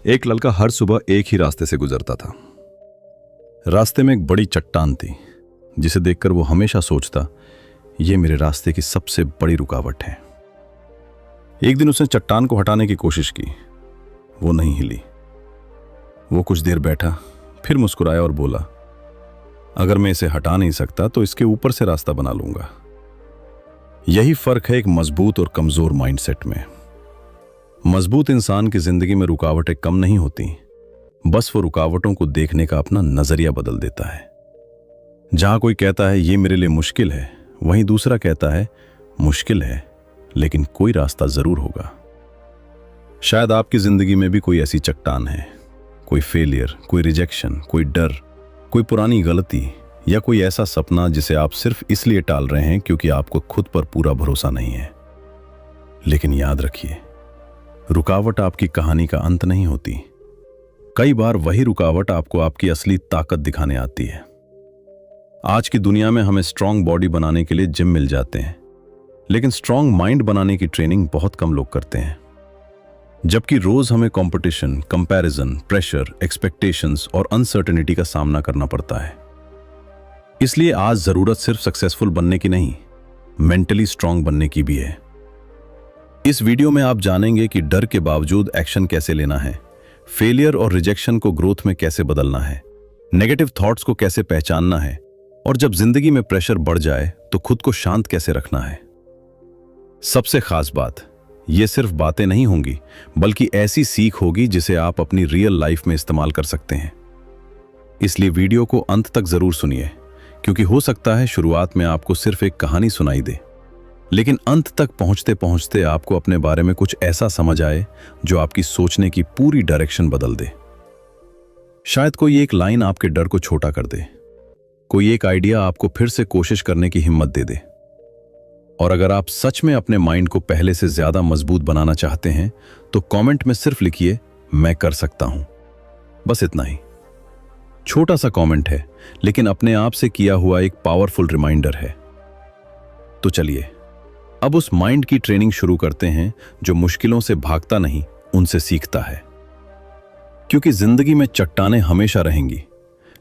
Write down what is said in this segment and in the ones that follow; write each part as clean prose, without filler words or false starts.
एक लड़का हर सुबह एक ही रास्ते से गुजरता था। रास्ते में एक बड़ी चट्टान थी जिसे देखकर वो हमेशा सोचता, ये मेरे रास्ते की सबसे बड़ी रुकावट है। एक दिन उसने चट्टान को हटाने की कोशिश की। वो नहीं हिली। वो कुछ देर बैठा, फिर मुस्कुराया और बोला, अगर मैं इसे हटा नहीं सकता तो इसके ऊपर से रास्ता बना लूंगा। यही फर्क है एक मजबूत और कमजोर माइंडसेट में। मजबूत इंसान की जिंदगी में रुकावटें कम नहीं होती, बस वो रुकावटों को देखने का अपना नजरिया बदल देता है। जहां कोई कहता है ये मेरे लिए मुश्किल है, वहीं दूसरा कहता है मुश्किल है लेकिन कोई रास्ता जरूर होगा। शायद आपकी जिंदगी में भी कोई ऐसी चट्टान है, कोई फेलियर, कोई रिजेक्शन, कोई डर, कोई पुरानी गलती या कोई ऐसा सपना जिसे आप सिर्फ इसलिए टाल रहे हैं क्योंकि आपको खुद पर पूरा भरोसा नहीं है। लेकिन याद रखिए, रुकावट आपकी कहानी का अंत नहीं होती। कई बार वही रुकावट आपको आपकी असली ताकत दिखाने आती है। आज की दुनिया में हमें स्ट्रांग बॉडी बनाने के लिए जिम मिल जाते हैं, लेकिन स्ट्रांग माइंड बनाने की ट्रेनिंग बहुत कम लोग करते हैं। जबकि रोज हमें कंपटीशन, कंपैरिजन, प्रेशर, एक्सपेक्टेशंस और अनसर्टेनिटी का सामना करना पड़ता है। इसलिए आज जरूरत सिर्फ सक्सेसफुल बनने की नहीं, मेंटली स्ट्रांग बनने की भी है। इस वीडियो में आप जानेंगे कि डर के बावजूद एक्शन कैसे लेना है, फेलियर और रिजेक्शन को ग्रोथ में कैसे बदलना है, नेगेटिव थॉट्स को कैसे पहचानना है और जब जिंदगी में प्रेशर बढ़ जाए तो खुद को शांत कैसे रखना है। सबसे खास बात, ये सिर्फ बातें नहीं होंगी बल्कि ऐसी सीख होगी जिसे आप अपनी रियल लाइफ में इस्तेमाल कर सकते हैं। इसलिए वीडियो को अंत तक जरूर सुनिए, क्योंकि हो सकता है शुरुआत में आपको सिर्फ एक कहानी सुनाई दे, लेकिन अंत तक पहुंचते पहुंचते आपको अपने बारे में कुछ ऐसा समझ आए जो आपकी सोचने की पूरी डायरेक्शन बदल दे। शायद कोई एक लाइन आपके डर को छोटा कर दे, कोई एक आइडिया आपको फिर से कोशिश करने की हिम्मत दे दे। और अगर आप सच में अपने माइंड को पहले से ज्यादा मजबूत बनाना चाहते हैं तो कमेंट में सिर्फ लिखिए, मैं कर सकता हूं। बस इतना ही। छोटा सा कमेंट है, लेकिन अपने आप से किया हुआ एक पावरफुल रिमाइंडर है। तो चलिए अब उस माइंड की ट्रेनिंग शुरू करते हैं जो मुश्किलों से भागता नहीं, उनसे सीखता है। क्योंकि जिंदगी में चट्टानें हमेशा रहेंगी,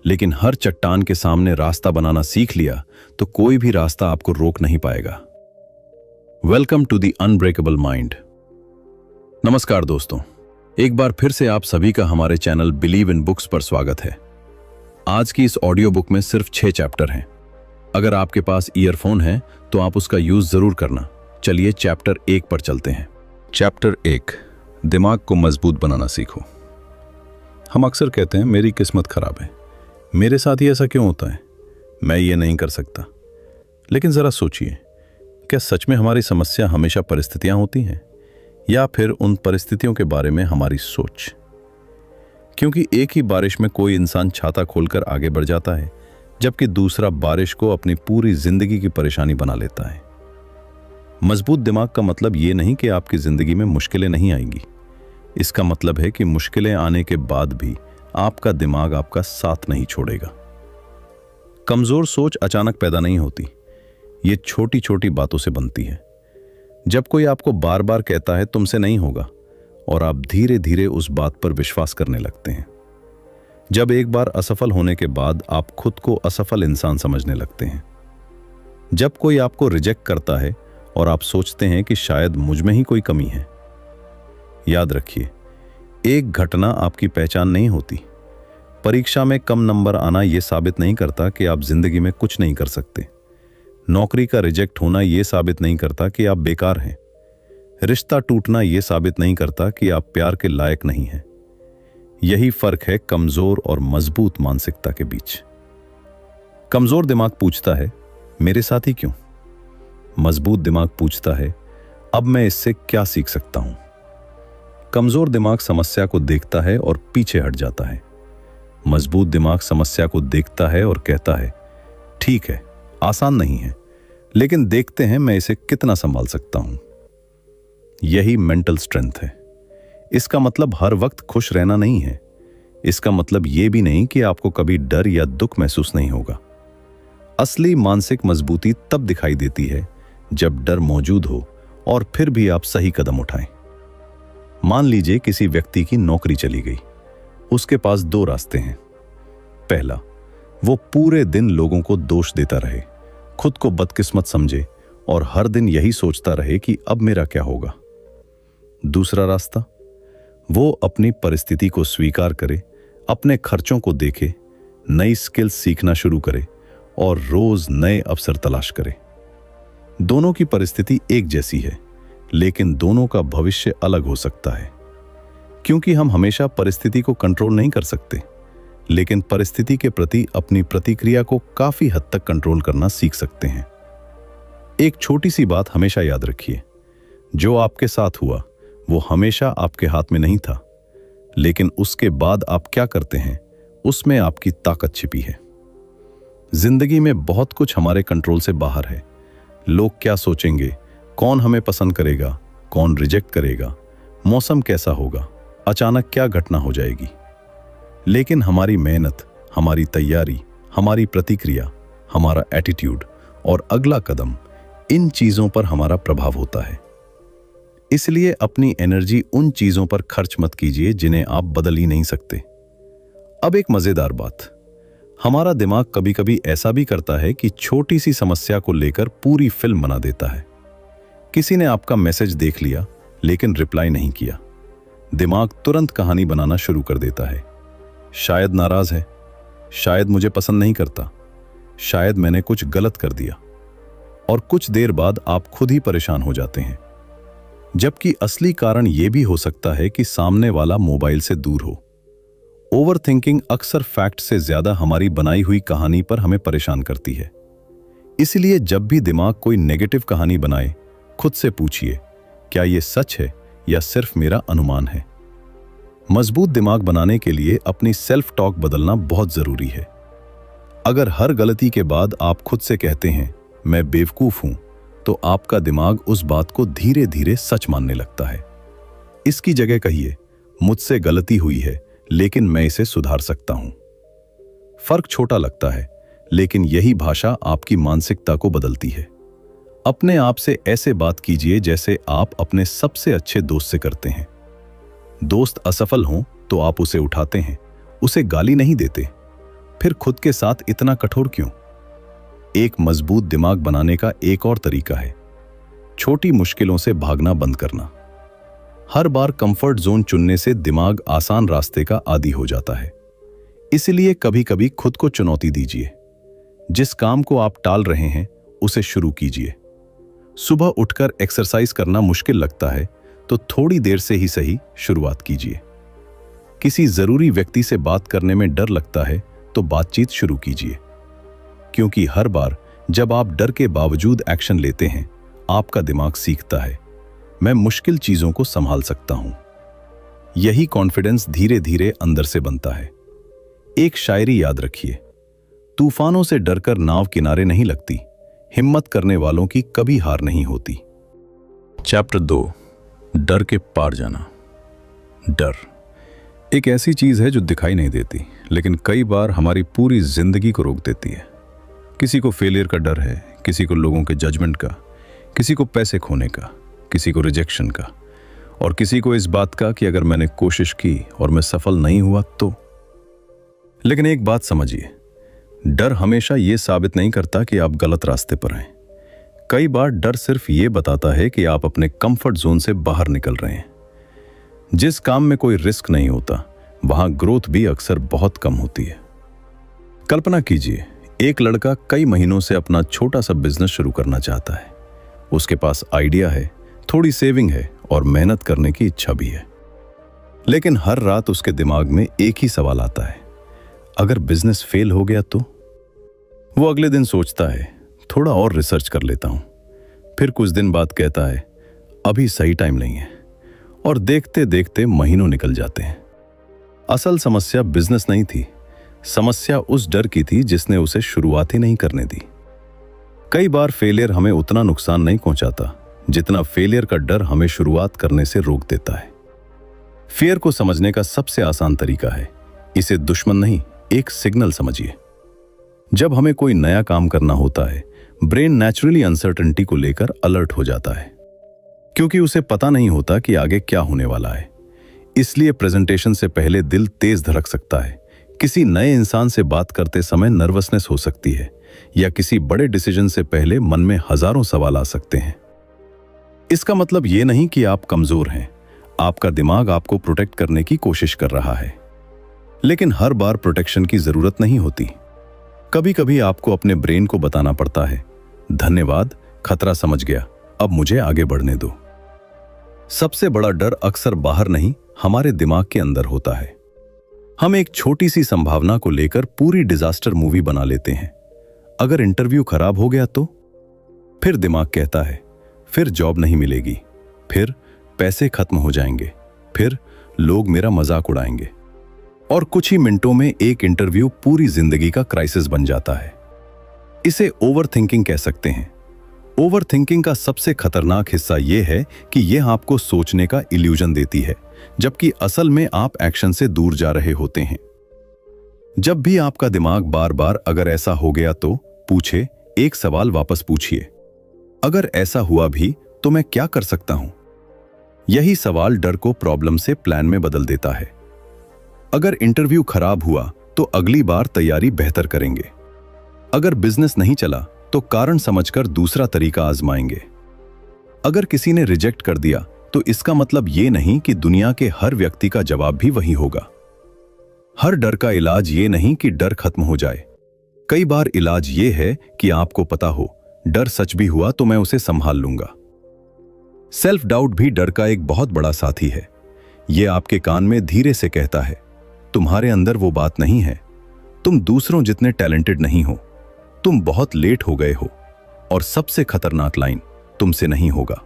लेकिन हर चट्टान के सामने रास्ता बनाना सीख लिया तो कोई भी रास्ता आपको रोक नहीं पाएगा। Welcome to the unbreakable mind. नमस्कार दोस्तों, एक बार फिर से आप सभी का हमारे चैनल बिलीव इन बुक्स पर स्वागत है। आज की इस ऑडियो बुक में सिर्फ 6 चैप्टर हैं। अगर आपके पास ईयरफोन है तो आप उसका यूज जरूर करना। चलिए चैप्टर 1 पर चलते हैं। चैप्टर 1, दिमाग को मजबूत बनाना सीखो। हम अक्सर कहते हैं मेरी किस्मत खराब है, मेरे साथ ही ऐसा क्यों होता है, मैं ये नहीं कर सकता। लेकिन जरा सोचिए, क्या सच में हमारी समस्या हमेशा परिस्थितियां होती हैं या फिर उन परिस्थितियों के बारे में हमारी सोच? क्योंकि एक ही बारिश में कोई इंसान छाता खोलकर आगे बढ़ जाता है, जबकि दूसरा बारिश को अपनी पूरी जिंदगी की परेशानी बना लेता है। मजबूत दिमाग का मतलब ये नहीं कि आपकी जिंदगी में मुश्किलें नहीं आएंगी। इसका मतलब है कि मुश्किलें आने के बाद भी आपका दिमाग आपका साथ नहीं छोड़ेगा। कमजोर सोच अचानक पैदा नहीं होती, ये छोटी छोटी बातों से बनती है। जब कोई आपको बार बार कहता है तुमसे नहीं होगा, और आप धीरे धीरे उस बात पर विश्वास करने लगते हैं। जब एक बार असफल होने के बाद आप खुद को असफल इंसान समझने लगते हैं। जब कोई आपको रिजेक्ट करता है और आप सोचते हैं कि शायद मुझ में ही कोई कमी है। याद रखिए, एक घटना आपकी पहचान नहीं होती। परीक्षा में कम नंबर आना यह साबित नहीं करता कि आप जिंदगी में कुछ नहीं कर सकते। नौकरी का रिजेक्ट होना यह साबित नहीं करता कि आप बेकार हैं। रिश्ता टूटना यह साबित नहीं करता कि आप प्यार के लायक नहीं हैं। यही फर्क है कमजोर और मजबूत मानसिकता के बीच। कमजोर दिमाग पूछता है मेरे साथ ही क्यों? मजबूत दिमाग पूछता है अब मैं इससे क्या सीख सकता हूं? कमजोर दिमाग समस्या को देखता है और पीछे हट जाता है। मजबूत दिमाग समस्या को देखता है और कहता है ठीक है, आसान नहीं है, लेकिन देखते हैं मैं इसे कितना संभाल सकता हूं। यही मेंटल स्ट्रेंथ है। इसका मतलब हर वक्त खुश रहना नहीं है। इसका मतलब यह भी नहीं कि आपको कभी डर या दुख महसूस नहीं होगा। असली मानसिक मजबूती तब दिखाई देती है जब डर मौजूद हो और फिर भी आप सही कदम उठाएं। मान लीजिए किसी व्यक्ति की नौकरी चली गई। उसके पास दो रास्ते हैं। पहला, वो पूरे दिन लोगों को दोष देता रहे, खुद को बदकिस्मत समझे और हर दिन यही सोचता रहे कि अब मेरा क्या होगा। दूसरा रास्ता, वो अपनी परिस्थिति को स्वीकार करे, अपने खर्चों को देखे, नई स्किल्स सीखना शुरू करे और रोज नए अवसर तलाश करे। दोनों की परिस्थिति एक जैसी है, लेकिन दोनों का भविष्य अलग हो सकता है। क्योंकि हम हमेशा परिस्थिति को कंट्रोल नहीं कर सकते, लेकिन परिस्थिति के प्रति अपनी प्रतिक्रिया को काफी हद तक कंट्रोल करना सीख सकते हैं। एक छोटी सी बात हमेशा याद रखिए, जो आपके साथ हुआ वो हमेशा आपके हाथ में नहीं था, लेकिन उसके बाद आप क्या करते हैं उसमें आपकी ताकत छिपी है। जिंदगी में बहुत कुछ हमारे कंट्रोल से बाहर है। लोग क्या सोचेंगे, कौन हमें पसंद करेगा, कौन रिजेक्ट करेगा, मौसम कैसा होगा, अचानक क्या घटना हो जाएगी। लेकिन हमारी मेहनत, हमारी तैयारी, हमारी प्रतिक्रिया, हमारा एटीट्यूड और अगला कदम, इन चीजों पर हमारा प्रभाव होता है। इसलिए अपनी एनर्जी उन चीजों पर खर्च मत कीजिए जिन्हें आप बदल ही नहीं सकते। अब एक मजेदार बात, हमारा दिमाग कभी कभी ऐसा भी करता है कि छोटी सी समस्या को लेकर पूरी फिल्म बना देता है। किसी ने आपका मैसेज देख लिया लेकिन रिप्लाई नहीं किया, दिमाग तुरंत कहानी बनाना शुरू कर देता है। शायद नाराज है, शायद मुझे पसंद नहीं करता, शायद मैंने कुछ गलत कर दिया। और कुछ देर बाद आप खुद ही परेशान हो जाते हैं, जबकि असली कारण यह भी हो सकता है कि सामने वाला मोबाइल से दूर हो। ओवरथिंकिंग अक्सर फैक्ट से ज्यादा हमारी बनाई हुई कहानी पर हमें परेशान करती है। इसलिए जब भी दिमाग कोई नेगेटिव कहानी बनाए, खुद से पूछिए, क्या यह सच है या सिर्फ मेरा अनुमान है। मजबूत दिमाग बनाने के लिए अपनी सेल्फ टॉक बदलना बहुत जरूरी है। अगर हर गलती के बाद आप खुद से कहते हैं मैं बेवकूफ हूं, तो आपका दिमाग उस बात को धीरे धीरे सच मानने लगता है। इसकी जगह कहिए, मुझसे गलती हुई है लेकिन मैं इसे सुधार सकता हूं। फर्क छोटा लगता है, लेकिन यही भाषा आपकी मानसिकता को बदलती है। अपने आप से ऐसे बात कीजिए जैसे आप अपने सबसे अच्छे दोस्त से करते हैं। दोस्त असफल हो तो आप उसे उठाते हैं, उसे गाली नहीं देते। फिर खुद के साथ इतना कठोर क्यों? एक मजबूत दिमाग बनाने का एक और तरीका है, छोटी मुश्किलों से भागना बंद करना। हर बार कंफर्ट जोन चुनने से दिमाग आसान रास्ते का आदी हो जाता है। इसलिए कभी कभी खुद को चुनौती दीजिए। जिस काम को आप टाल रहे हैं उसे शुरू कीजिए। सुबह उठकर एक्सरसाइज करना मुश्किल लगता है तो थोड़ी देर से ही सही शुरुआत कीजिए। किसी जरूरी व्यक्ति से बात करने में डर लगता है तो बातचीत शुरू कीजिए, क्योंकि हर बार जब आप डर के बावजूद एक्शन लेते हैं, आपका दिमाग सीखता है मैं मुश्किल चीजों को संभाल सकता हूं। यही कॉन्फिडेंस धीरे धीरे अंदर से बनता है। एक शायरी याद रखिए, तूफानों से डरकर नाव किनारे नहीं लगती, हिम्मत करने वालों की कभी हार नहीं होती। चैप्टर 2, डर के पार जाना। डर एक ऐसी चीज है जो दिखाई नहीं देती, लेकिन कई बार हमारी पूरी जिंदगी को रोक देती है। किसी को फेलियर का डर है, किसी को लोगों के जजमेंट का, किसी को पैसे खोने का, किसी को रिजेक्शन का, और किसी को इस बात का कि अगर मैंने कोशिश की और मैं सफल नहीं हुआ तो। लेकिन एक बात समझिए, डर हमेशा यह साबित नहीं करता कि आप गलत रास्ते पर हैं। कई बार डर सिर्फ ये बताता है कि आप अपने कंफर्ट जोन से बाहर निकल रहे हैं। जिस काम में कोई रिस्क नहीं होता, वहां ग्रोथ भी अक्सर बहुत कम होती है। कल्पना कीजिए, एक लड़का कई महीनों से अपना छोटा सा बिजनेस शुरू करना चाहता है। उसके पास आइडिया है, थोड़ी सेविंग है और मेहनत करने की इच्छा भी है। लेकिन हर रात उसके दिमाग में एक ही सवाल आता है, अगर बिजनेस फेल हो गया तो? वो अगले दिन सोचता है, थोड़ा और रिसर्च कर लेता हूं। फिर कुछ दिन बाद कहता है, अभी सही टाइम नहीं है, और देखते देखते महीनों निकल जाते हैं। असल समस्या बिजनेस नहीं थी, समस्या उस डर की थी जिसने उसे शुरुआत ही नहीं करने दी। कई बार फेलियर हमें उतना नुकसान नहीं पहुंचाता जितना फेलियर का डर हमें शुरुआत करने से रोक देता है। फियर को समझने का सबसे आसान तरीका है, इसे दुश्मन नहीं, एक सिग्नल समझिए। जब हमें कोई नया काम करना होता है, ब्रेन नेचुरली अनसर्टेनिटी को लेकर अलर्ट हो जाता है, क्योंकि उसे पता नहीं होता कि आगे क्या होने वाला है। इसलिए प्रेजेंटेशन से पहले दिल तेज धड़क सकता है, किसी नए इंसान से बात करते समय नर्वसनेस हो सकती है, या किसी बड़े डिसीजन से पहले मन में हजारों सवाल आ सकते हैं। इसका मतलब ये नहीं कि आप कमजोर हैं, आपका दिमाग आपको प्रोटेक्ट करने की कोशिश कर रहा है। लेकिन हर बार प्रोटेक्शन की जरूरत नहीं होती। कभी कभी आपको अपने ब्रेन को बताना पड़ता है, धन्यवाद, खतरा समझ गया, अब मुझे आगे बढ़ने दो। सबसे बड़ा डर अक्सर बाहर नहीं, हमारे दिमाग के अंदर होता है। हम एक छोटी सी संभावना को लेकर पूरी डिजास्टर मूवी बना लेते हैं। अगर इंटरव्यू खराब हो गया तो फिर दिमाग कहता है, फिर जॉब नहीं मिलेगी, फिर पैसे खत्म हो जाएंगे, फिर लोग मेरा मजाक उड़ाएंगे। और कुछ ही मिनटों में एक इंटरव्यू पूरी जिंदगी का क्राइसिस बन जाता है। इसे ओवरथिंकिंग कह सकते हैं। ओवरथिंकिंग का सबसे खतरनाक हिस्सा यह है कि यह आपको सोचने का इल्यूजन देती है, जबकि असल में आप एक्शन से दूर जा रहे होते हैं। जब भी आपका दिमाग बार बार अगर ऐसा हो गया तो पूछे, एक सवाल वापस पूछिए, अगर ऐसा हुआ भी तो मैं क्या कर सकता हूं? यही सवाल डर को प्रॉब्लम से प्लान में बदल देता है। अगर इंटरव्यू खराब हुआ तो अगली बार तैयारी बेहतर करेंगे। अगर बिजनेस नहीं चला तो कारण समझकर दूसरा तरीका आजमाएंगे। अगर किसी ने रिजेक्ट कर दिया तो इसका मतलब ये नहीं कि दुनिया के हर व्यक्ति का जवाब भी वही होगा। हर डर का इलाज ये नहीं कि डर खत्म हो जाए। कई बार इलाज ये है कि आपको पता हो, डर सच भी हुआ तो मैं उसे संभाल लूंगा। सेल्फ डाउट भी डर का एक बहुत बड़ा साथी है। यह आपके कान में धीरे से कहता है, तुम्हारे अंदर वो बात नहीं है, तुम दूसरों जितने टैलेंटेड नहीं हो, तुम बहुत लेट हो गए हो, और सबसे खतरनाक लाइन, तुमसे नहीं होगा।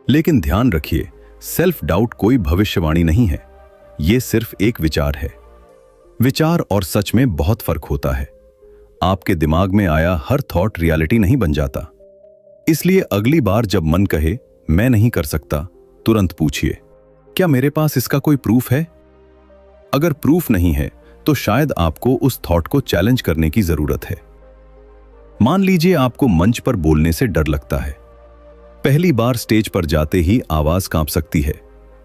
लेकिन ध्यान रखिए, सेल्फ डाउट कोई भविष्यवाणी नहीं है, यह सिर्फ एक विचार है। विचार और सच में बहुत फर्क होता है। आपके दिमाग में आया हर थॉट रियलिटी नहीं बन जाता। इसलिए अगली बार जब मन कहे मैं नहीं कर सकता, तुरंत पूछिए, क्या मेरे पास इसका कोई प्रूफ है? अगर प्रूफ नहीं है तो शायद आपको उस थॉट को चैलेंज करने की जरूरत है। मान लीजिए आपको मंच पर बोलने से डर लगता है। पहली बार स्टेज पर जाते ही आवाज कांप सकती है,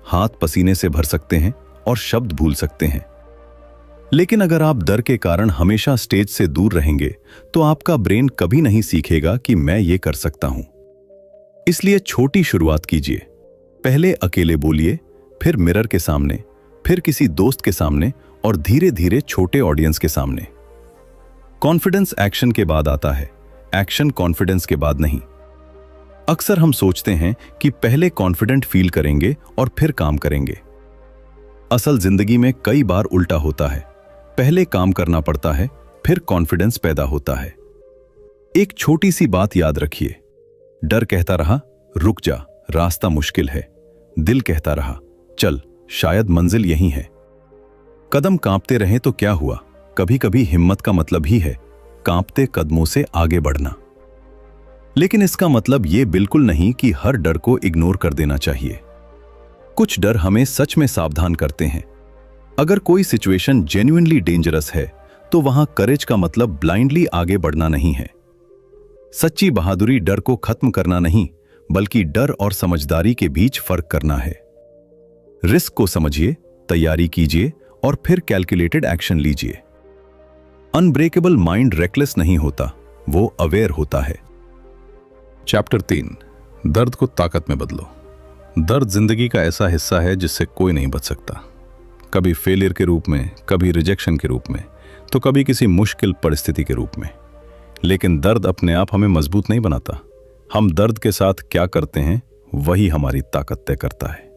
हाथ पसीने से भर सकते हैं और शब्द भूल सकते हैं। लेकिन अगर आप डर के कारण हमेशा स्टेज से दूर रहेंगे तो आपका ब्रेन कभी नहीं सीखेगा कि मैं ये कर सकता हूं। इसलिए छोटी शुरुआत कीजिए। पहले अकेले बोलिए, फिर मिरर के सामने, फिर किसी दोस्त के सामने और धीरे धीरे छोटे ऑडियंस के सामने। कॉन्फिडेंस एक्शन के बाद आता है, एक्शन कॉन्फिडेंस के बाद नहीं। अक्सर हम सोचते हैं कि पहले कॉन्फिडेंट फील करेंगे और फिर काम करेंगे। असल जिंदगी में कई बार उल्टा होता है, पहले काम करना पड़ता है, फिर कॉन्फिडेंस पैदा होता है। एक छोटी सी बात याद रखिए, डर कहता रहा रुक जा, रास्ता मुश्किल है। दिल कहता रहा चल, शायद मंजिल यही है। कदम कांपते रहे तो क्या हुआ? कभी कभी हिम्मत का मतलब ही है कांपते कदमों से आगे बढ़ना। लेकिन इसका मतलब यह बिल्कुल नहीं कि हर डर को इग्नोर कर देना चाहिए। कुछ डर हमें सच में सावधान करते हैं। अगर कोई सिचुएशन जेन्युइनली डेंजरस है तो वहां करेज का मतलब ब्लाइंडली आगे बढ़ना नहीं है। सच्ची बहादुरी डर को खत्म करना नहीं, बल्कि डर और समझदारी के बीच फर्क करना है। रिस्क को समझिए, तैयारी कीजिए और फिर कैलकुलेटेड एक्शन लीजिए। अनब्रेकेबल माइंड रेकलेस नहीं होता, वो अवेयर होता है। चैप्टर 3, दर्द को ताकत में बदलो। दर्द जिंदगी का ऐसा हिस्सा है जिससे कोई नहीं बच सकता। कभी फेलियर के रूप में, कभी रिजेक्शन के रूप में, तो कभी किसी मुश्किल परिस्थिति के रूप में। लेकिन दर्द अपने आप हमें मजबूत नहीं बनाता। हम दर्द के साथ क्या करते हैं वही हमारी ताकत तय करता है।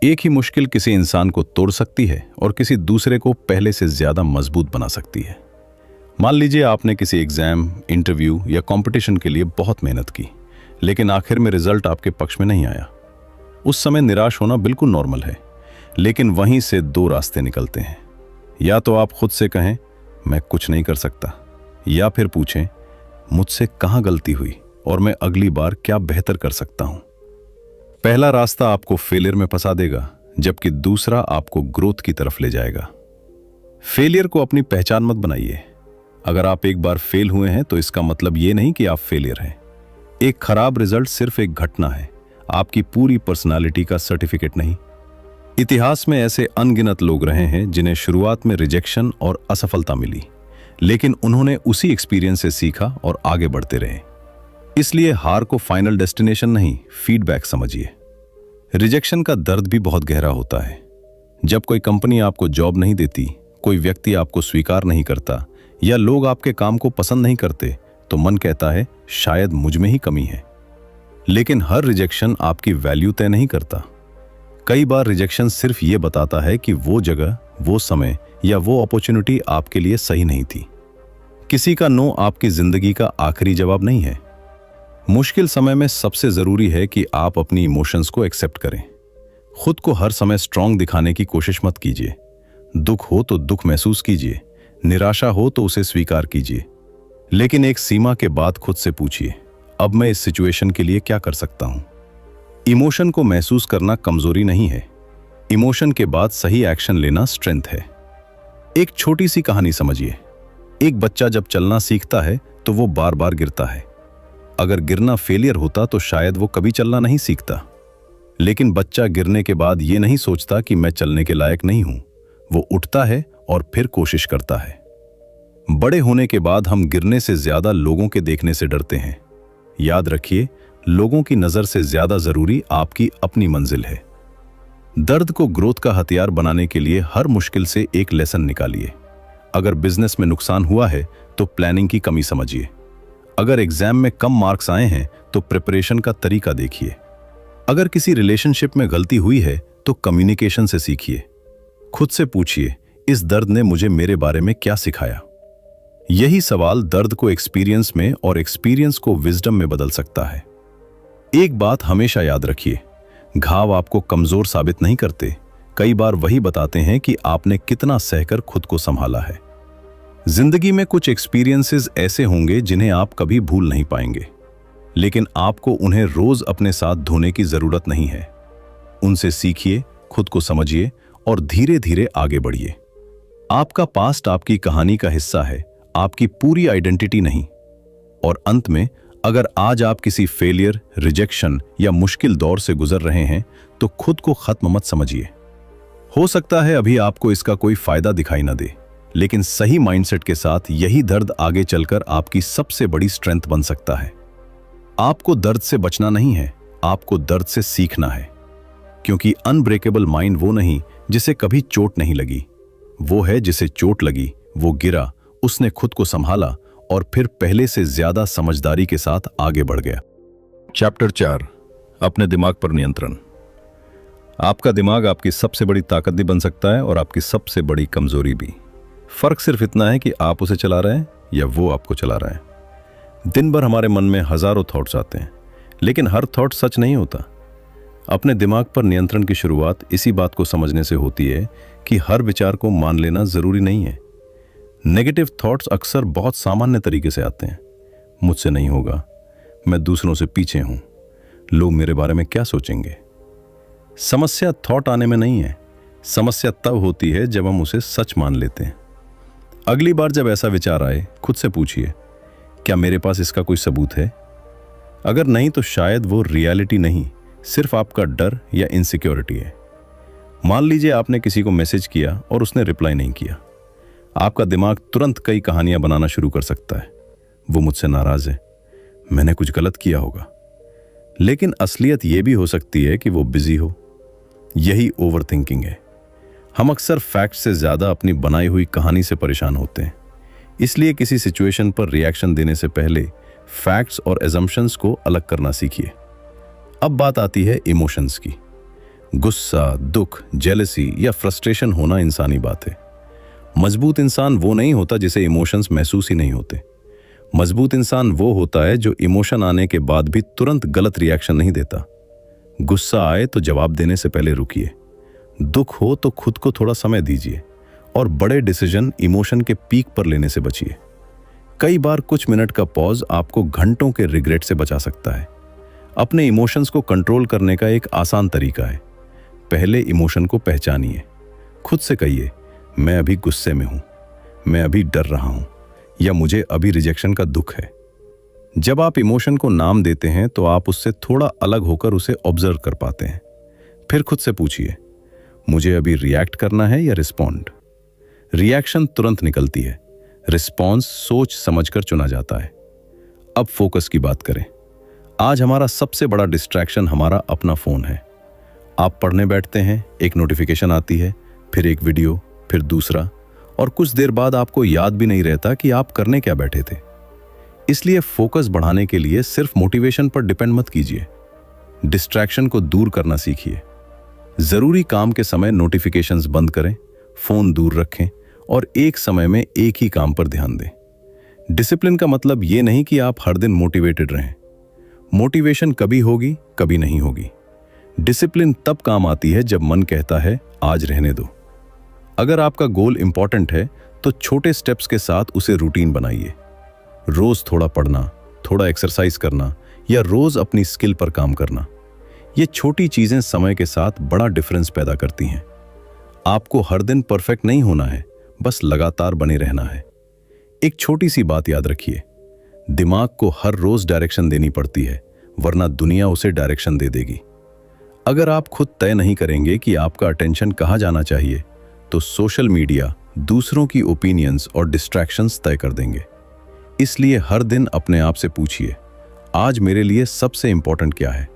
एक ही मुश्किल किसी इंसान को तोड़ सकती है और किसी दूसरे को पहले से ज्यादा मजबूत बना सकती है। मान लीजिए आपने किसी एग्जाम, इंटरव्यू या कंपटीशन के लिए बहुत मेहनत की, लेकिन आखिर में रिजल्ट आपके पक्ष में नहीं आया। उस समय निराश होना बिल्कुल नॉर्मल है, लेकिन वहीं से दो रास्ते निकलते हैं। या तो आप खुद से कहें मैं कुछ नहीं कर सकता, या फिर पूछें मुझसे कहां गलती हुई और मैं अगली बार क्या बेहतर कर सकता हूं। पहला रास्ता आपको फेलियर में फंसा देगा, जबकि दूसरा आपको ग्रोथ की तरफ ले जाएगा। फेलियर को अपनी पहचान मत बनाइए। अगर आप एक बार फेल हुए हैं तो इसका मतलब यह नहीं कि आप फेलियर हैं। एक खराब रिजल्ट सिर्फ एक घटना है, आपकी पूरी पर्सनालिटी का सर्टिफिकेट नहीं। इतिहास में ऐसे अनगिनत लोग रहे हैं जिन्हें शुरुआत में रिजेक्शन और असफलता मिली, लेकिन उन्होंने उसी एक्सपीरियंस से सीखा और आगे बढ़ते रहे। इसलिए हार को फाइनल डेस्टिनेशन नहीं, फीडबैक समझिए। रिजेक्शन का दर्द भी बहुत गहरा होता है। जब कोई कंपनी आपको जॉब नहीं देती, कोई व्यक्ति आपको स्वीकार नहीं करता या लोग आपके काम को पसंद नहीं करते, तो मन कहता है शायद मुझ में ही कमी है। लेकिन हर रिजेक्शन आपकी वैल्यू तय नहीं करता। कई बार रिजेक्शन सिर्फ ये बताता है कि वो जगह, वो समय या वो अपॉर्चुनिटी आपके लिए सही नहीं थी। किसी का नो आपकी जिंदगी का आखिरी जवाब नहीं है। मुश्किल समय में सबसे जरूरी है कि आप अपनी इमोशंस को एक्सेप्ट करें। खुद को हर समय स्ट्रांग दिखाने की कोशिश मत कीजिए। दुख हो तो दुख महसूस कीजिए, निराशा हो तो उसे स्वीकार कीजिए, लेकिन एक सीमा के बाद खुद से पूछिए, अब मैं इस सिचुएशन के लिए क्या कर सकता हूं। इमोशन को महसूस करना कमजोरी नहीं है, इमोशन के बाद सही एक्शन लेना स्ट्रेंथ है। एक छोटी सी कहानी समझिए। एक बच्चा जब चलना सीखता है तो वो बार बार गिरता है। अगर गिरना फेलियर होता तो शायद वो कभी चलना नहीं सीखता। लेकिन बच्चा गिरने के बाद ये नहीं सोचता कि मैं चलने के लायक नहीं हूं। वो उठता है और फिर कोशिश करता है। बड़े होने के बाद हम गिरने से ज्यादा लोगों के देखने से डरते हैं। याद रखिए, लोगों की नजर से ज्यादा जरूरी आपकी अपनी मंजिल है। दर्द को ग्रोथ का हथियार बनाने के लिए हर मुश्किल से एक लेसन निकालिए। अगर बिजनेस में नुकसान हुआ है तो प्लानिंग की कमी समझिए। अगर एग्जाम में कम मार्क्स आए हैं तो प्रिपरेशन का तरीका देखिए। अगर किसी रिलेशनशिप में गलती हुई है तो कम्युनिकेशन से सीखिए। खुद से पूछिए, इस दर्द ने मुझे मेरे बारे में क्या सिखाया। यही सवाल दर्द को एक्सपीरियंस में और एक्सपीरियंस को विजडम में बदल सकता है। एक बात हमेशा याद रखिए, घाव आपको कमजोर साबित नहीं करते, कई बार वही बताते हैं कि आपने कितना सहकर खुद को संभाला है। जिंदगी में कुछ एक्सपीरियंसेस ऐसे होंगे जिन्हें आप कभी भूल नहीं पाएंगे, लेकिन आपको उन्हें रोज अपने साथ धोने की जरूरत नहीं है। उनसे सीखिए, खुद को समझिए और धीरे धीरे आगे बढ़िए। आपका पास्ट आपकी कहानी का हिस्सा है, आपकी पूरी आइडेंटिटी नहीं। और अंत में, अगर आज आप किसी फेलियर, रिजेक्शन या मुश्किल दौर से गुजर रहे हैं तो खुद को खत्म मत समझिए। हो सकता है अभी आपको इसका कोई फायदा दिखाई न दे, लेकिन सही माइंडसेट के साथ यही दर्द आगे चलकर आपकी सबसे बड़ी स्ट्रेंथ बन सकता है। आपको दर्द से बचना नहीं है, आपको दर्द से सीखना है। क्योंकि अनब्रेकेबल माइंड वो नहीं जिसे कभी चोट नहीं लगी, वो है जिसे चोट लगी, वो गिरा, उसने खुद को संभाला और फिर पहले से ज्यादा समझदारी के साथ आगे बढ़ गया। चैप्टर 4, अपने दिमाग पर नियंत्रण। आपका दिमाग आपकी सबसे बड़ी ताकत भी बन सकता है और आपकी सबसे बड़ी कमजोरी भी। फर्क सिर्फ इतना है कि आप उसे चला रहे हैं या वो आपको चला रहा है। दिन भर हमारे मन में हजारों थॉट्स आते हैं, लेकिन हर थॉट सच नहीं होता। अपने दिमाग पर नियंत्रण की शुरुआत इसी बात को समझने से होती है कि हर विचार को मान लेना जरूरी नहीं है। नेगेटिव थॉट्स अक्सर बहुत सामान्य तरीके से आते हैं। मुझसे नहीं होगा, मैं दूसरों से पीछे हूं, लोग मेरे बारे में क्या सोचेंगे। समस्या थॉट आने में नहीं है, समस्या तब होती है जब हम उसे सच मान लेते हैं। अगली बार जब ऐसा विचार आए, खुद से पूछिए, क्या मेरे पास इसका कोई सबूत है? अगर नहीं तो शायद वो रियलिटी नहीं, सिर्फ आपका डर या इनसिक्योरिटी है। मान लीजिए आपने किसी को मैसेज किया और उसने रिप्लाई नहीं किया। आपका दिमाग तुरंत कई कहानियां बनाना शुरू कर सकता है। वो मुझसे नाराज है, मैंने कुछ गलत किया होगा। लेकिन असलियत यह भी हो सकती है कि वो बिजी हो। यही ओवर थिंकिंग है। हम अक्सर फैक्ट से ज्यादा अपनी बनाई हुई कहानी से परेशान होते हैं। इसलिए किसी सिचुएशन पर रिएक्शन देने से पहले फैक्ट्स और एजम्पशंस को अलग करना सीखिए। अब बात आती है इमोशंस की। गुस्सा, दुख, जेलसी या फ्रस्ट्रेशन होना इंसानी बात है। मजबूत इंसान वो नहीं होता जिसे इमोशंस महसूस ही नहीं होते। मजबूत इंसान वो होता है जो इमोशन आने के बाद भी तुरंत गलत रिएक्शन नहीं देता। गुस्सा आए तो जवाब देने से पहले रुकिए। दुख हो तो खुद को थोड़ा समय दीजिए और बड़े डिसीजन इमोशन के पीक पर लेने से बचिए। कई बार कुछ मिनट का पॉज आपको घंटों के रिग्रेट से बचा सकता है। अपने इमोशंस को कंट्रोल करने का एक आसान तरीका है। पहले इमोशन को पहचानिए। खुद से कहिए, मैं अभी गुस्से में हूं, मैं अभी डर रहा हूं, या मुझे अभी रिजेक्शन का दुख है। जब आप इमोशन को नाम देते हैं तो आप उससे थोड़ा अलग होकर उसे ऑब्जर्व कर पाते हैं। फिर खुद से पूछिए, मुझे अभी रिएक्ट करना है या रिस्पॉन्ड। रिएक्शन तुरंत निकलती है, रिस्पॉन्स सोच समझकर चुना जाता है। अब फोकस की बात करें। आज हमारा सबसे बड़ा डिस्ट्रैक्शन हमारा अपना फोन है। आप पढ़ने बैठते हैं, एक नोटिफिकेशन आती है, फिर एक वीडियो, फिर दूसरा, और कुछ देर बाद आपको याद भी नहीं रहता कि आप करने क्या बैठे थे। इसलिए फोकस बढ़ाने के लिए सिर्फ मोटिवेशन पर डिपेंड मत कीजिए, डिस्ट्रैक्शन को दूर करना सीखिए। जरूरी काम के समय नोटिफिकेशंस बंद करें, फोन दूर रखें और एक समय में एक ही काम पर ध्यान दें। डिसिप्लिन का मतलब यह नहीं कि आप हर दिन मोटिवेटेड रहें। मोटिवेशन कभी होगी, कभी नहीं होगी। डिसिप्लिन तब काम आती है जब मन कहता है आज रहने दो। अगर आपका गोल इंपॉर्टेंट है तो छोटे स्टेप्स के साथ उसे रूटीन बनाइए। रोज थोड़ा पढ़ना, थोड़ा एक्सरसाइज करना या रोज अपनी स्किल पर काम करना, ये छोटी चीजें समय के साथ बड़ा डिफरेंस पैदा करती हैं। आपको हर दिन परफेक्ट नहीं होना है, बस लगातार बने रहना है। एक छोटी सी बात याद रखिए, दिमाग को हर रोज डायरेक्शन देनी पड़ती है, वरना दुनिया उसे डायरेक्शन दे देगी। अगर आप खुद तय नहीं करेंगे कि आपका अटेंशन कहाँ जाना चाहिए, तो सोशल मीडिया, दूसरों की ओपिनियंस और डिस्ट्रैक्शंस तय कर देंगे। इसलिए हर दिन अपने आप से पूछिए, आज मेरे लिए सबसे इंपॉर्टेंट क्या है,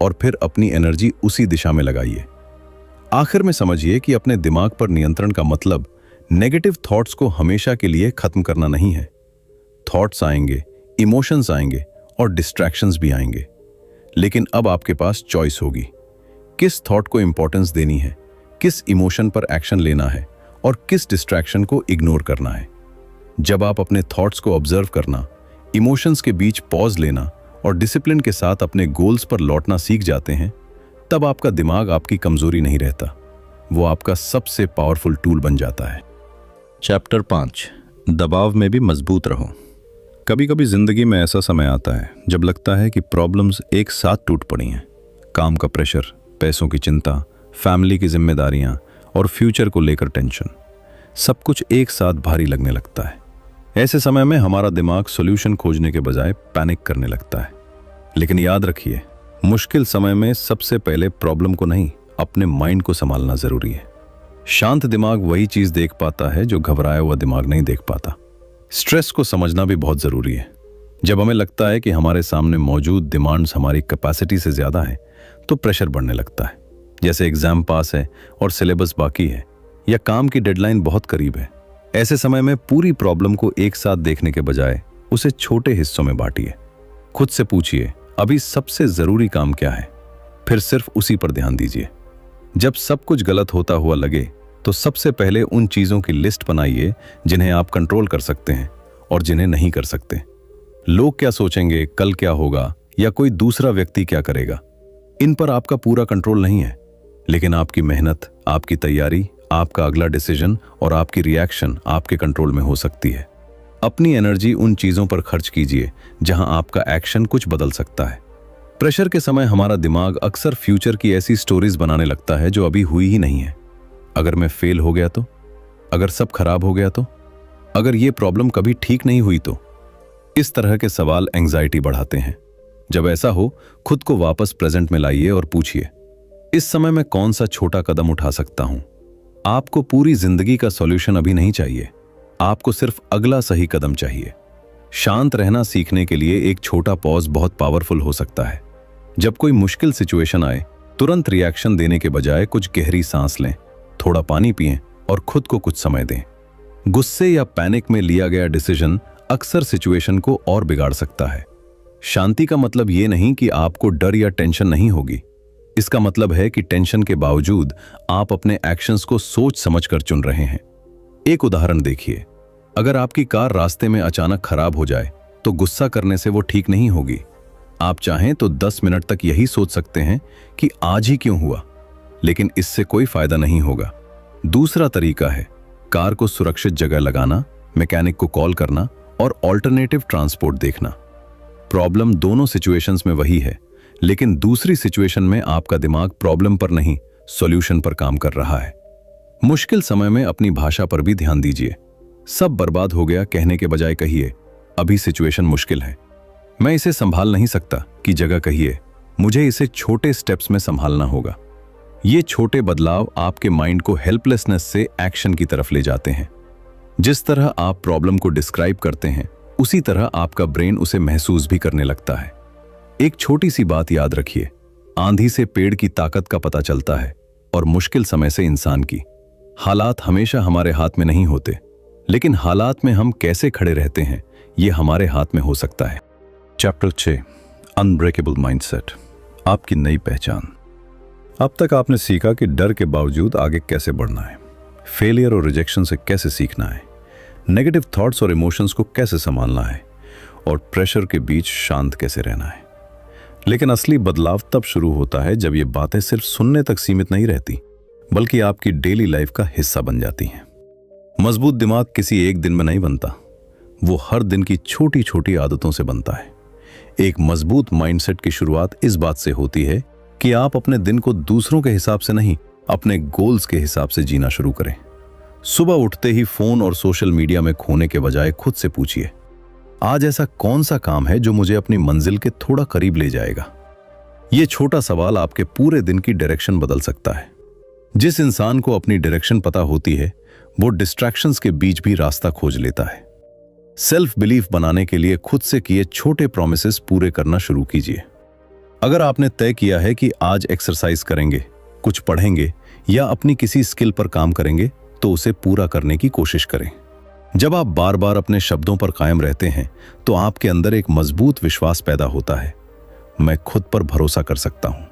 और फिर अपनी एनर्जी उसी दिशा में लगाइए। आखिर में समझिए कि अपने दिमाग पर नियंत्रण का मतलब नेगेटिव थॉट्स को हमेशा के लिए खत्म करना नहीं है। थॉट्स आएंगे, इमोशंस आएंगे और डिस्ट्रैक्शंस भी आएंगे, लेकिन अब आपके पास चॉइस होगी, किस थॉट को इंपॉर्टेंस देनी है, किस इमोशन पर एक्शन लेना है और किस डिस्ट्रैक्शन को इग्नोर करना है। जब आप अपने थॉट्स को ऑब्जर्व करना, इमोशंस के बीच पॉज लेना और डिसिप्लिन के साथ अपने गोल्स पर लौटना सीख जाते हैं, तब आपका दिमाग आपकी कमजोरी नहीं रहता, वो आपका सबसे पावरफुल टूल बन जाता है। चैप्टर 5, दबाव में भी मजबूत रहो। कभी कभी जिंदगी में ऐसा समय आता है जब लगता है कि प्रॉब्लम्स एक साथ टूट पड़ी हैं। काम का प्रेशर, पैसों की चिंता, फैमिली की जिम्मेदारियां और फ्यूचर को लेकर टेंशन, सब कुछ एक साथ भारी लगने लगता है। ऐसे समय में हमारा दिमाग सॉल्यूशन खोजने के बजाय पैनिक करने लगता है। लेकिन याद रखिए, मुश्किल समय में सबसे पहले प्रॉब्लम को नहीं, अपने माइंड को संभालना जरूरी है। शांत दिमाग वही चीज देख पाता है जो घबराया हुआ दिमाग नहीं देख पाता। स्ट्रेस को समझना भी बहुत जरूरी है। जब हमें लगता है कि हमारे सामने मौजूद डिमांड्स हमारी कैपेसिटी से ज्यादा है, तो प्रेशर बढ़ने लगता है। जैसे एग्जाम पास है और सिलेबस बाकी है, या काम की डेडलाइन बहुत करीब है। ऐसे समय में पूरी प्रॉब्लम को एक साथ देखने के बजाय उसे छोटे हिस्सों में बांटिए। खुद से पूछिए, अभी सबसे जरूरी काम क्या है, फिर सिर्फ उसी पर ध्यान दीजिए। जब सब कुछ गलत होता हुआ लगे, तो सबसे पहले उन चीजों की लिस्ट बनाइए जिन्हें आप कंट्रोल कर सकते हैं और जिन्हें नहीं कर सकते। लोग क्या सोचेंगे, कल क्या होगा, या कोई दूसरा व्यक्ति क्या करेगा, इन पर आपका पूरा कंट्रोल नहीं है। लेकिन आपकी मेहनत, आपकी तैयारी, आपका अगला डिसीजन और आपकी रिएक्शन आपके कंट्रोल में हो सकती है। अपनी एनर्जी उन चीजों पर खर्च कीजिए जहां आपका एक्शन कुछ बदल सकता है। प्रेशर के समय हमारा दिमाग अक्सर फ्यूचर की ऐसी स्टोरीज बनाने लगता है जो अभी हुई ही नहीं है। अगर मैं फेल हो गया तो, अगर सब खराब हो गया तो, अगर ये प्रॉब्लम कभी ठीक नहीं हुई तो, इस तरह के सवाल एंजाइटी बढ़ाते हैं। जब ऐसा हो, खुद को वापस प्रेजेंट में लाइए और पूछिए, इस समय मैं कौन सा छोटा कदम उठा सकता हूं। आपको पूरी जिंदगी का सॉल्यूशन अभी नहीं चाहिए, आपको सिर्फ अगला सही कदम चाहिए। शांत रहना सीखने के लिए एक छोटा पॉज बहुत पावरफुल हो सकता है। जब कोई मुश्किल सिचुएशन आए, तुरंत रिएक्शन देने के बजाय कुछ गहरी सांस लें, थोड़ा पानी पिएं और खुद को कुछ समय दें। गुस्से या पैनिक में लिया गया डिसीजन अक्सर सिचुएशन को और बिगाड़ सकता है। शांति का मतलब ये नहीं कि आपको डर या टेंशन नहीं होगी। इसका मतलब है कि टेंशन के बावजूद आप अपने एक्शंस को सोच समझकर चुन रहे हैं। एक उदाहरण देखिए, अगर आपकी कार रास्ते में अचानक खराब हो जाए, तो गुस्सा करने से वो ठीक नहीं होगी। आप चाहें तो 10 मिनट तक यही सोच सकते हैं कि आज ही क्यों हुआ, लेकिन इससे कोई फायदा नहीं होगा। दूसरा तरीका है कार को सुरक्षित जगह लगाना, मैकेनिक को कॉल करना और ऑल्टरनेटिव ट्रांसपोर्ट देखना। प्रॉब्लम दोनों सिचुएशंस में वही है, लेकिन दूसरी सिचुएशन में आपका दिमाग प्रॉब्लम पर नहीं, सॉल्यूशन पर काम कर रहा है। मुश्किल समय में अपनी भाषा पर भी ध्यान दीजिए। सब बर्बाद हो गया कहने के बजाय कहिए, अभी सिचुएशन मुश्किल है, मैं इसे संभाल नहीं सकता, की जगह कहिए, मुझे इसे छोटे स्टेप्स में संभालना होगा। ये छोटे बदलाव आपके माइंड को हेल्पलेसनेस से एक्शन की तरफ ले जाते हैं। जिस तरह आप प्रॉब्लम को डिस्क्राइब करते हैं, उसी तरह आपका ब्रेन उसे महसूस भी करने लगता है। एक छोटी सी बात याद रखिए, आंधी से पेड़ की ताकत का पता चलता है और मुश्किल समय से इंसान की। हालात हमेशा हमारे हाथ में नहीं होते, लेकिन हालात में हम कैसे खड़े रहते हैं, ये हमारे हाथ में हो सकता है। चैप्टर 6, अनब्रेकेबल माइंडसेट, आपकी नई पहचान। अब तक आपने सीखा कि डर के बावजूद आगे कैसे बढ़ना है, फेलियर और रिजेक्शन से कैसे सीखना है, नेगेटिव थॉट्स और इमोशंस को कैसे संभालना है और प्रेशर के बीच शांत कैसे रहना है। लेकिन असली बदलाव तब शुरू होता है जब ये बातें सिर्फ सुनने तक सीमित नहीं रहती, बल्कि आपकी डेली लाइफ का हिस्सा बन जाती हैं। मजबूत दिमाग किसी एक दिन में नहीं बनता, वो हर दिन की छोटी छोटी आदतों से बनता है। एक मजबूत माइंडसेट की शुरुआत इस बात से होती है कि आप अपने दिन को दूसरों के हिसाब से नहीं, अपने गोल्स के हिसाब से जीना शुरू करें। सुबह उठते ही फोन और सोशल मीडिया में खोने के बजाय खुद से पूछिए, आज ऐसा कौन सा काम है जो मुझे अपनी मंजिल के थोड़ा करीब ले जाएगा। यह छोटा सवाल आपके पूरे दिन की डायरेक्शन बदल सकता है। जिस इंसान को अपनी डायरेक्शन पता होती है, वो डिस्ट्रैक्शंस के बीच भी रास्ता खोज लेता है। सेल्फ बिलीफ बनाने के लिए खुद से किए छोटे प्रॉमिसेस पूरे करना शुरू कीजिए। अगर आपने तय किया है कि आज एक्सरसाइज करेंगे, कुछ पढ़ेंगे या अपनी किसी स्किल पर काम करेंगे, तो उसे पूरा करने की कोशिश करें। जब आप बार बार अपने शब्दों पर कायम रहते हैं, तो आपके अंदर एक मजबूत विश्वास पैदा होता है, मैं खुद पर भरोसा कर सकता हूं।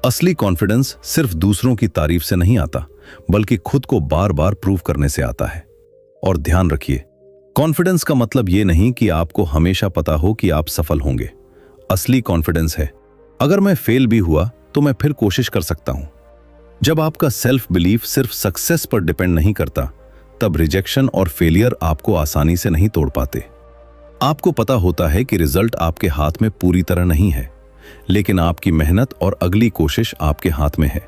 असली कॉन्फिडेंस सिर्फ दूसरों की तारीफ से नहीं आता, बल्कि खुद को बार बार प्रूव करने से आता है। और ध्यान रखिए, कॉन्फिडेंस का मतलब यह नहीं कि आपको हमेशा पता हो कि आप सफल होंगे। असली कॉन्फिडेंस है, अगर मैं फेल भी हुआ तो मैं फिर कोशिश कर सकता हूं। जब आपका सेल्फ बिलीफ सिर्फ सक्सेस पर डिपेंड नहीं करता, तब रिजेक्शन और फेलियर आपको आसानी से नहीं तोड़ पाते। आपको पता होता है कि रिजल्ट आपके हाथ में पूरी तरह नहीं है, लेकिन आपकी मेहनत और अगली कोशिश आपके हाथ में है।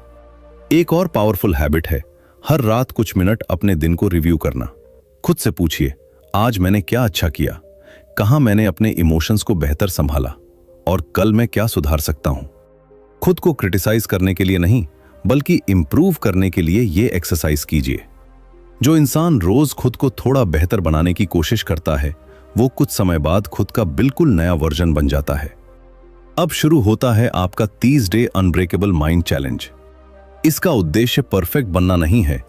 एक और पावरफुल हैबिट है, हर रात कुछ मिनट अपने दिन को रिव्यू करना। खुद से पूछिए, आज मैंने क्या अच्छा किया, कहां मैंने अपने इमोशंस को बेहतर संभाला और कल मैं क्या सुधार सकता हूं। खुद को क्रिटिसाइज करने के लिए नहीं, बल्कि इंप्रूव करने के लिए ये एक्सरसाइज कीजिए। जो इंसान रोज खुद को थोड़ा बेहतर बनाने की कोशिश करता है, वो कुछ समय बाद खुद का बिल्कुल नया वर्जन बन जाता है। अब शुरू होता है आपका 30 डे अनब्रेकेबल माइंड चैलेंज। इसका उद्देश्य परफेक्ट बनना नहीं है,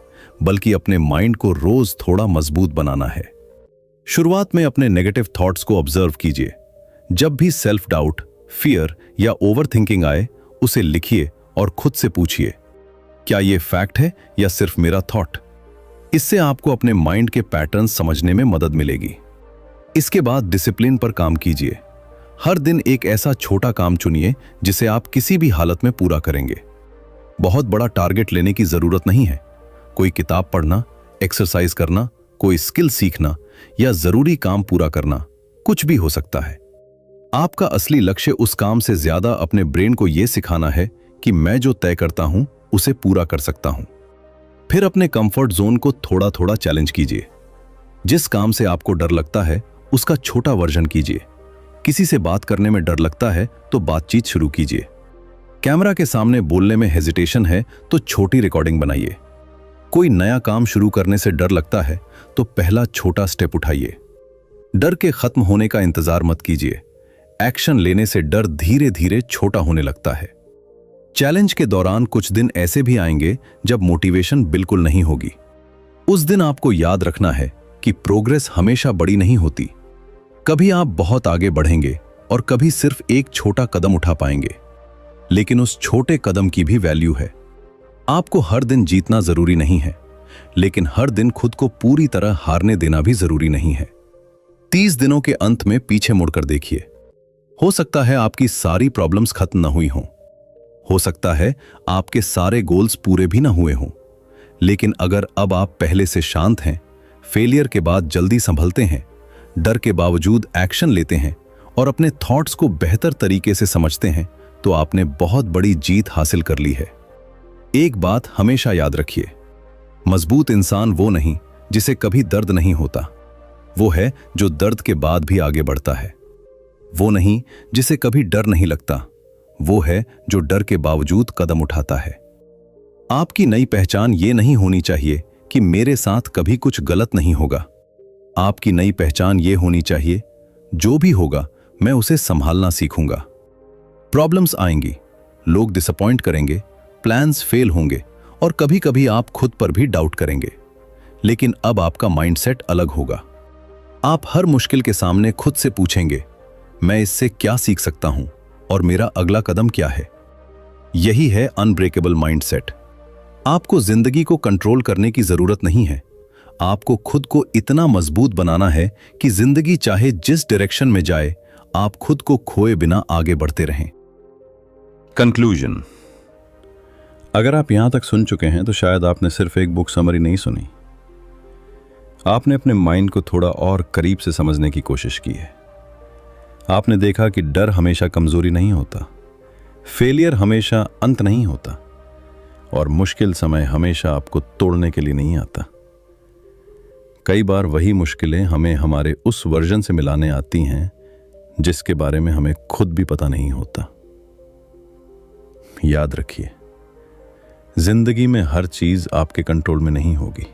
बल्कि अपने माइंड को रोज थोड़ा मजबूत बनाना है। शुरुआत में अपने नेगेटिव थॉट्स को ऑब्जर्व कीजिए। जब भी सेल्फ डाउट, फियर या ओवर थिंकिंग आए, उसे लिखिए और खुद से पूछिए, क्या यह फैक्ट है या सिर्फ मेरा थॉट। इससे आपको अपने माइंड के पैटर्न समझने में मदद मिलेगी। इसके बाद डिसिप्लिन पर काम कीजिए। हर दिन एक ऐसा छोटा काम चुनिए जिसे आप किसी भी हालत में पूरा करेंगे। बहुत बड़ा टारगेट लेने की जरूरत नहीं है। कोई किताब पढ़ना, एक्सरसाइज करना, कोई स्किल सीखना या जरूरी काम पूरा करना, कुछ भी हो सकता है। आपका असली लक्ष्य उस काम से ज्यादा अपने ब्रेन को यह सिखाना है कि मैं जो तय करता हूं उसे पूरा कर सकता हूं। फिर अपने कंफर्ट जोन को थोड़ा थोड़ा चैलेंज कीजिए। जिस काम से आपको डर लगता है, उसका छोटा वर्जन कीजिए। किसी से बात करने में डर लगता है तो बातचीत शुरू कीजिए। कैमरा के सामने बोलने में हेजिटेशन है तो छोटी रिकॉर्डिंग बनाइए। कोई नया काम शुरू करने से डर लगता है तो पहला छोटा स्टेप उठाइए। डर के खत्म होने का इंतजार मत कीजिए। एक्शन लेने से डर धीरे धीरे छोटा होने लगता है। चैलेंज के दौरान कुछ दिन ऐसे भी आएंगे जब मोटिवेशन बिल्कुल नहीं होगी। उस दिन आपको याद रखना है कि प्रोग्रेस हमेशा बड़ी नहीं होती। कभी आप बहुत आगे बढ़ेंगे और कभी सिर्फ एक छोटा कदम उठा पाएंगे, लेकिन उस छोटे कदम की भी वैल्यू है। आपको हर दिन जीतना जरूरी नहीं है, लेकिन हर दिन खुद को पूरी तरह हारने देना भी जरूरी नहीं है। 30 दिनों के अंत में पीछे मुड़कर देखिए। हो सकता है आपकी सारी प्रॉब्लम्स खत्म न हुई हों, हो सकता है आपके सारे गोल्स पूरे भी ना हुए हों, लेकिन अगर अब आप पहले से शांत हैं, फेलियर के बाद जल्दी संभलते हैं, डर के बावजूद एक्शन लेते हैं और अपने थॉट्स को बेहतर तरीके से समझते हैं, तो आपने बहुत बड़ी जीत हासिल कर ली है। एक बात हमेशा याद रखिए, मजबूत इंसान वो नहीं जिसे कभी दर्द नहीं होता, वो है जो दर्द के बाद भी आगे बढ़ता है। वो नहीं जिसे कभी डर नहीं लगता, वो है जो डर के बावजूद कदम उठाता है। आपकी नई पहचान ये नहीं होनी चाहिए कि मेरे साथ कभी कुछ गलत नहीं होगा। आपकी नई पहचान ये होनी चाहिए, जो भी होगा मैं उसे संभालना सीखूंगा। प्रॉब्लम्स आएंगी, लोग डिसअपॉइंट करेंगे, प्लान्स फेल होंगे और कभी कभी आप खुद पर भी डाउट करेंगे। लेकिन अब आपका माइंडसेट अलग होगा। आप हर मुश्किल के सामने खुद से पूछेंगे, मैं इससे क्या सीख सकता हूं और मेरा अगला कदम क्या है। यही है अनब्रेकेबल माइंडसेट। आपको जिंदगी को कंट्रोल करने की जरूरत नहीं है। आपको खुद को इतना मजबूत बनाना है कि जिंदगी चाहे जिस डायरेक्शन में जाए, आप खुद को खोए बिना आगे बढ़ते रहें। कंक्लूजन। अगर आप यहां तक सुन चुके हैं तो शायद आपने सिर्फ एक बुक समरी नहीं सुनी, आपने अपने माइंड को थोड़ा और करीब से समझने की कोशिश की है। आपने देखा कि डर हमेशा कमजोरी नहीं होता, फेलियर हमेशा अंत नहीं होता और मुश्किल समय हमेशा आपको तोड़ने के लिए नहीं आता। कई बार वही मुश्किलें हमें हमारे उस वर्जन से मिलाने आती हैं जिसके बारे में हमें खुद भी पता नहीं होता। याद रखिए, जिंदगी में हर चीज आपके कंट्रोल में नहीं होगी।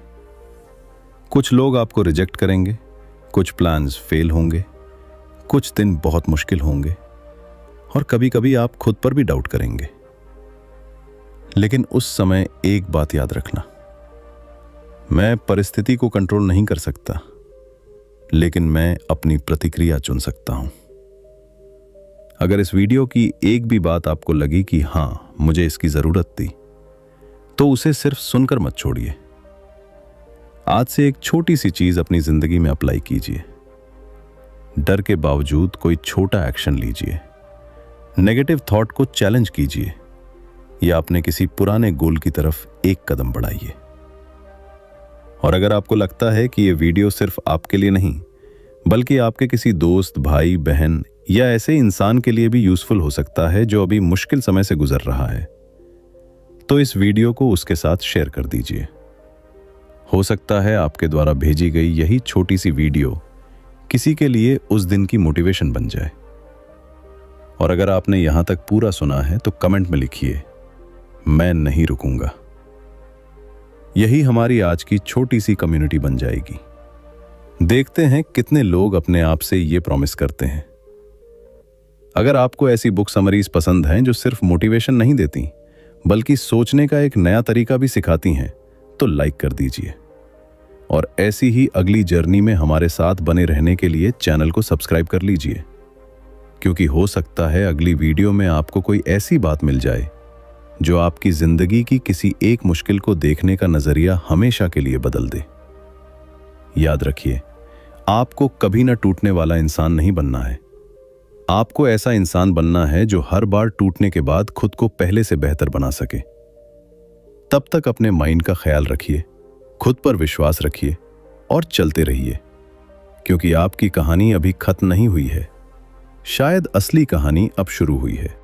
कुछ लोग आपको रिजेक्ट करेंगे, कुछ प्लान्स फेल होंगे, कुछ दिन बहुत मुश्किल होंगे और कभी कभी आप खुद पर भी डाउट करेंगे। लेकिन उस समय एक बात याद रखना, मैं परिस्थिति को कंट्रोल नहीं कर सकता, लेकिन मैं अपनी प्रतिक्रिया चुन सकता हूं। अगर इस वीडियो की एक भी बात आपको लगी कि हां, मुझे इसकी जरूरत थी, तो उसे सिर्फ सुनकर मत छोड़िए। आज से एक छोटी सी चीज अपनी जिंदगी में अप्लाई कीजिए। डर के बावजूद कोई छोटा एक्शन लीजिए। नेगेटिव थॉट को चैलेंज कीजिए या अपने किसी पुराने गोल की तरफ एक कदम बढ़ाइए। और अगर आपको लगता है कि यह वीडियो सिर्फ आपके लिए नहीं, बल्कि आपके किसी दोस्त, भाई, बहन या ऐसे इंसान के लिए भी यूजफुल हो सकता है जो अभी मुश्किल समय से गुजर रहा है, तो इस वीडियो को उसके साथ शेयर कर दीजिए। हो सकता है आपके द्वारा भेजी गई यही छोटी सी वीडियो किसी के लिए उस दिन की मोटिवेशन बन जाए। और अगर आपने यहां तक पूरा सुना है तो कमेंट में लिखिए, मैं नहीं रुकूंगा। यही हमारी आज की छोटी सी कम्युनिटी बन जाएगी। देखते हैं कितने लोग अपने आप से ये प्रॉमिस करते हैं। अगर आपको ऐसी बुक समरीज पसंद हैं जो सिर्फ मोटिवेशन नहीं देती, बल्कि सोचने का एक नया तरीका भी सिखाती हैं, तो लाइक कर दीजिए। और ऐसी ही अगली जर्नी में हमारे साथ बने रहने के लिए चैनल को सब्सक्राइब कर लीजिए, क्योंकि हो सकता है अगली वीडियो में आपको कोई ऐसी बात मिल जाए जो आपकी जिंदगी की किसी एक मुश्किल को देखने का नजरिया हमेशा के लिए बदल दे। याद रखिए, आपको कभी न टूटने वाला इंसान नहीं बनना है। आपको ऐसा इंसान बनना है जो हर बार टूटने के बाद खुद को पहले से बेहतर बना सके। तब तक अपने माइंड का ख्याल रखिए, खुद पर विश्वास रखिए और चलते रहिए, क्योंकि आपकी कहानी अभी खत्म नहीं हुई है। शायद असली कहानी अब शुरू हुई है।